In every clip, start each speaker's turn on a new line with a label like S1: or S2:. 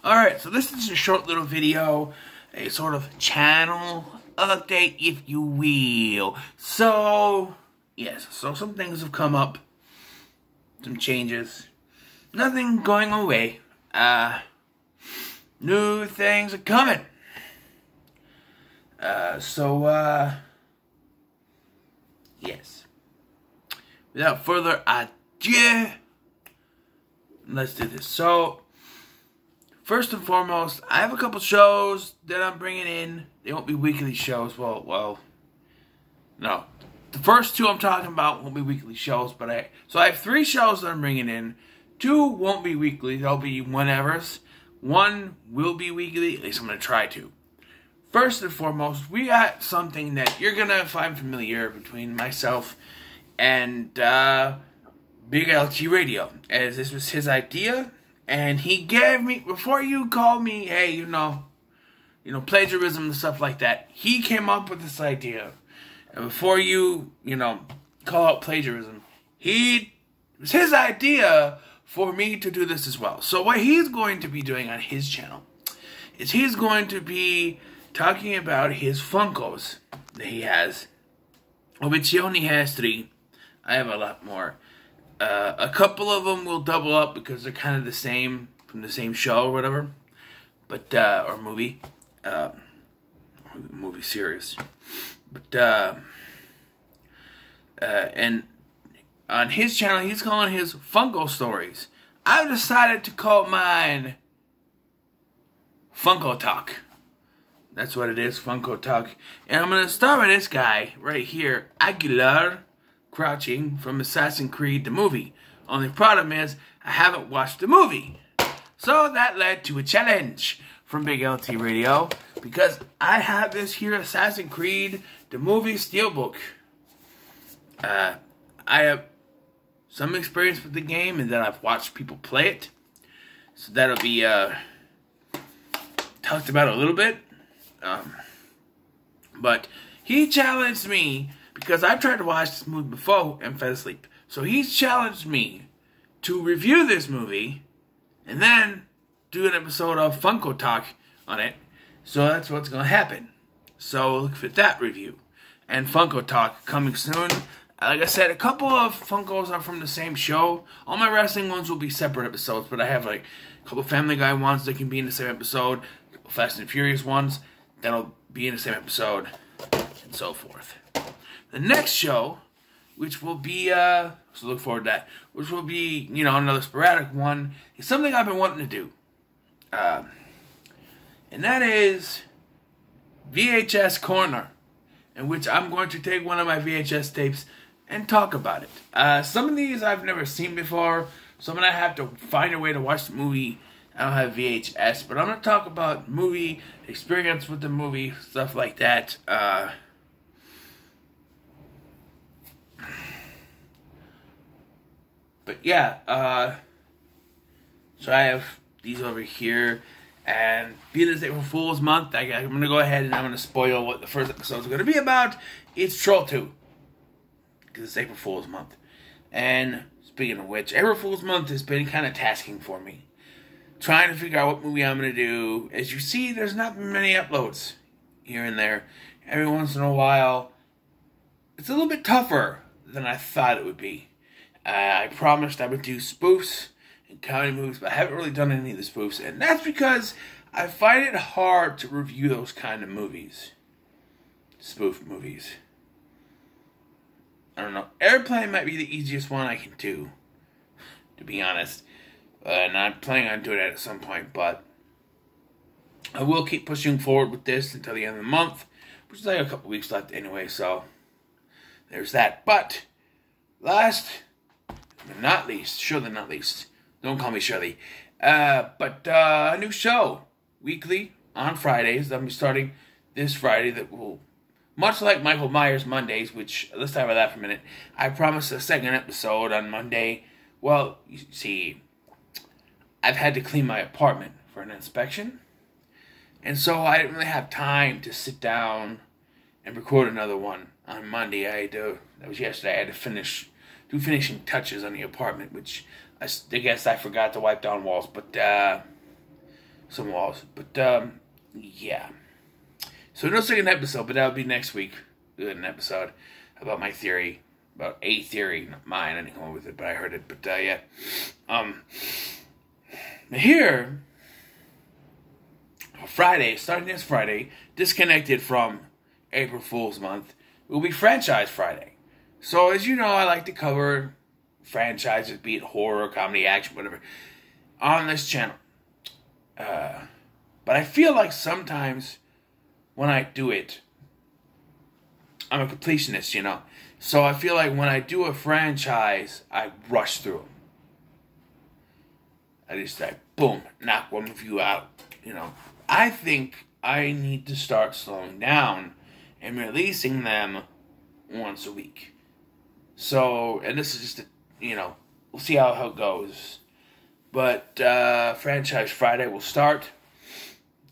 S1: Alright, so this is a short little video, a sort of channel update, if you will. So, yes, so some things have come up, some changes, nothing going away. New things are coming. Yes. Without further ado, let's do this. So, first and foremost, I have a couple shows that I'm bringing in. They won't be weekly shows. Well, no. The first two I'm talking about won't be weekly shows, but I have 3 shows that I'm bringing in. 2 won't be weekly. They'll be whenevers. 1 will be weekly. At least I'm going to try to. First and foremost, we got something that you're going to find familiar between myself and Big LT Radio, as this was his idea. And he gave me, before you call me, hey, you know, plagiarism and stuff like that, he came up with this idea. And before you call out plagiarism, it was his idea for me to do this as well. So what he's going to be doing on his channel is he's going to be talking about his Funkos that he has, of which he only has 3. I have a lot more. A couple of them will double up because they're kind of the same, from the same show or whatever, but or movie series. But and on his channel, he's calling his Funko Stories. I've decided to call mine Funko Talk. That's what it is, Funko Talk. And I'm going to start with this guy right here, Aguilar Crouching from Assassin's Creed the movie. Only problem is, I haven't watched the movie. So that led to a challenge from Big LT Radio, because I have this here Assassin's Creed the movie steelbook. I have some experience with the game, and then I've watched people play it. So that'll be talked about a little bit. But he challenged me, because I've tried to watch this movie before and fell asleep. So he's challenged me to review this movie and then do an episode of Funko Talk on it. So that's what's going to happen. So look for that review. And Funko Talk coming soon. Like I said, a couple of Funkos are from the same show. All my wrestling ones will be separate episodes, but I have like a couple Family Guy ones that can be in the same episode, a couple Fast and Furious ones that'll be in the same episode, and so forth. The next show, which will be, so look forward to that, which will be, another sporadic one, is something I've been wanting to do. And that is VHS Corner, in which I'm going to take one of my VHS tapes and talk about it. Some of these I've never seen before, so I'm going to have to find a way to watch the movie. I don't have VHS, but I'm going to talk about movie experience with the movie, stuff like that. But yeah, so I have these over here, and being it's April Fool's month, I'm going to go ahead and I'm going to spoil what the first episode is going to be about. It's Troll 2, because it's April Fool's month. And speaking of which, April Fool's month has been kind of tasking for me, trying to figure out what movie I'm going to do. As you see, there's not many uploads here and there. Every once in a while, it's a little bit tougher than I thought it would be. I promised I would do spoofs and comedy movies, but I haven't really done any of the spoofs. And that's because I find it hard to review those kind of movies. Spoof movies. I don't know. Airplane might be the easiest one I can do, to be honest. And I'm planning on doing it at some point, but I will keep pushing forward with this until the end of the month, which is like a couple weeks left anyway, so there's that. But last but not least, surely not least, don't call me Shirley, but a new show, weekly, on Fridays. I'll be starting this Friday, that will, much like Michael Myers Mondays, which, let's talk about that for a minute. I promised a second episode on Monday. Well, you see, I've had to clean my apartment for an inspection, and so I didn't really have time to sit down and record another one on Monday. That was yesterday. I had to do finishing touches on the apartment, which I guess I forgot to wipe down walls, but some walls. But, yeah. So no second episode, but that'll be next week. An episode about my theory. About a theory, not mine. I didn't come up with it, but I heard it. But, yeah. Here, Friday, starting this Friday, disconnected from April Fool's Month, it will be Franchise Friday. So, as you know, I like to cover franchises, be it horror, comedy, action, whatever, on this channel. But I feel like sometimes when I do it, I'm a completionist, you know. So I feel like when I do a franchise, I rush through them. I just like, boom, knock one review out, you know. I think I need to start slowing down and releasing them once a week. So, and this is just, you know, we'll see how it goes. But Franchise Friday will start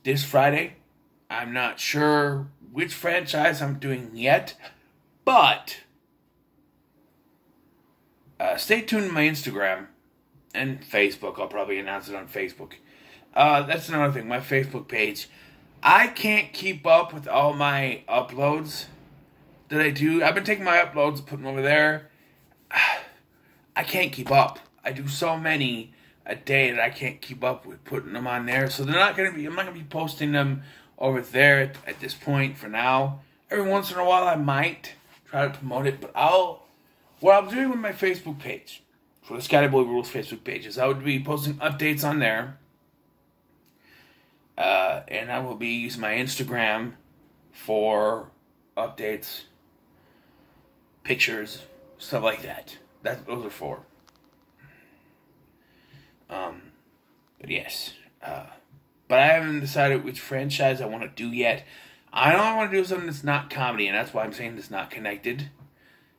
S1: this Friday. I'm not sure which franchise I'm doing yet, but stay tuned to my Instagram and Facebook. I'll probably announce it on Facebook. That's another thing, my Facebook page. I can't keep up with all my uploads that I do. I've been taking my uploads and putting them over there. I can't keep up. I do so many a day that I can't keep up with putting them on there. So I'm not gonna be posting them over there at this point for now. Every once in a while I might try to promote it, but what I'm doing with my Facebook page, for the Scotty Boy Rules Facebook page, is I would be posting updates on there. And I will be using my Instagram for updates, pictures, stuff like that. That's what those are for. But yes. But I haven't decided which franchise I want to do yet. I know I want to do something that's not comedy, and that's why I'm saying it's not connected.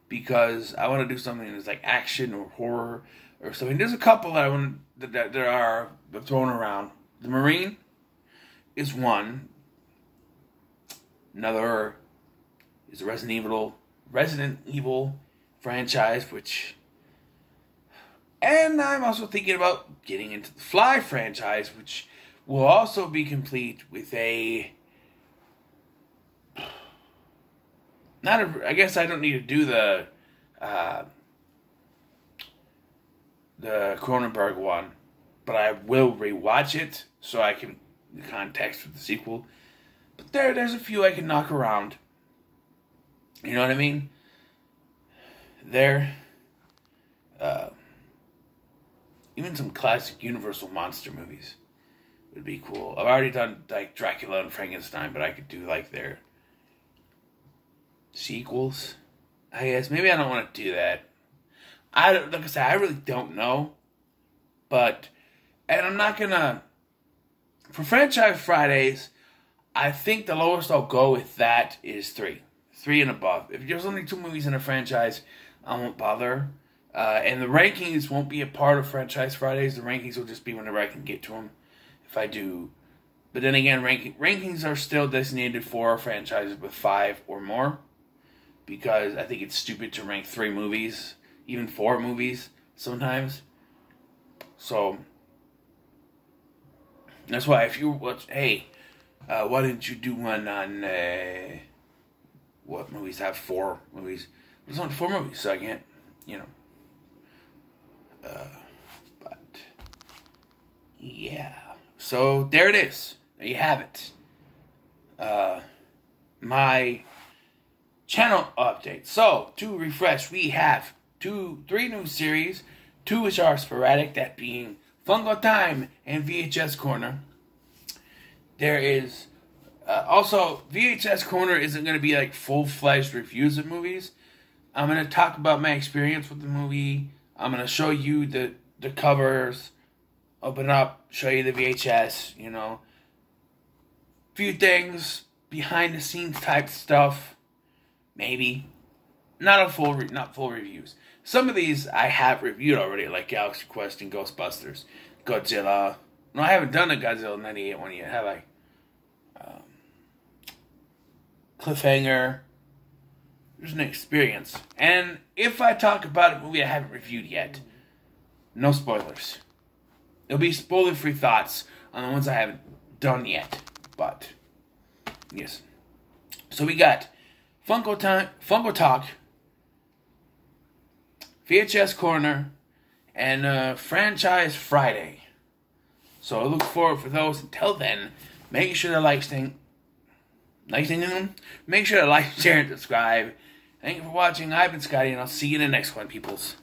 S1: Because I want to do something that's like action or horror or something. There's a couple that I want that are thrown around. The Marine is one. Another is the Resident Evil franchise, and I'm also thinking about getting into the Fly franchise, which will also be complete with I guess I don't need to do the Cronenberg one, but I will rewatch it so I can the context for the sequel. But there's a few I can knock around. You know what I mean? Even some classic Universal monster movies would be cool. I've already done like Dracula and Frankenstein, but I could do like their sequels. I guess maybe I don't want to do that. Like I said, I really don't know. And I'm not gonna. For Franchise Fridays, I think the lowest I'll go with that is 3. 3 and above. If there's only 2 movies in a franchise, I won't bother. And the rankings won't be a part of Franchise Fridays. The rankings will just be whenever I can get to them. If I do. But then again, rankings are still designated for franchises with 5 or more. Because I think it's stupid to rank 3 movies. Even 4 movies sometimes. So that's why if you watch, hey, why didn't you do one on what movies have 4 movies? There's only 4 movies, so I can't, you know. But yeah, so there it is. There you have it. My channel update. So to refresh, we have 3 new series. 2 which are sporadic, that being Fungo Time and VHS Corner. There is also VHS Corner isn't going to be like full-fledged reviews of movies. I'm going to talk about my experience with the movie. I'm going to show you the covers, open up, show you the VHS, you know. Few things, behind the scenes type stuff, maybe. Not full reviews. Some of these I have reviewed already, like Galaxy Quest and Ghostbusters, Godzilla. No, I haven't done a Godzilla 98 one yet, have I? Cliffhanger. There's an experience. And if I talk about a movie I haven't reviewed yet, no spoilers. There'll be spoiler-free thoughts on the ones I haven't done yet, but yes. So we got Funko Talk, VHS Corner, and Franchise Friday. So I look forward for those. Until then, make sure to make sure to like, share, and subscribe. Thank you for watching. I've been Scotty, and I'll see you in the next one, peoples.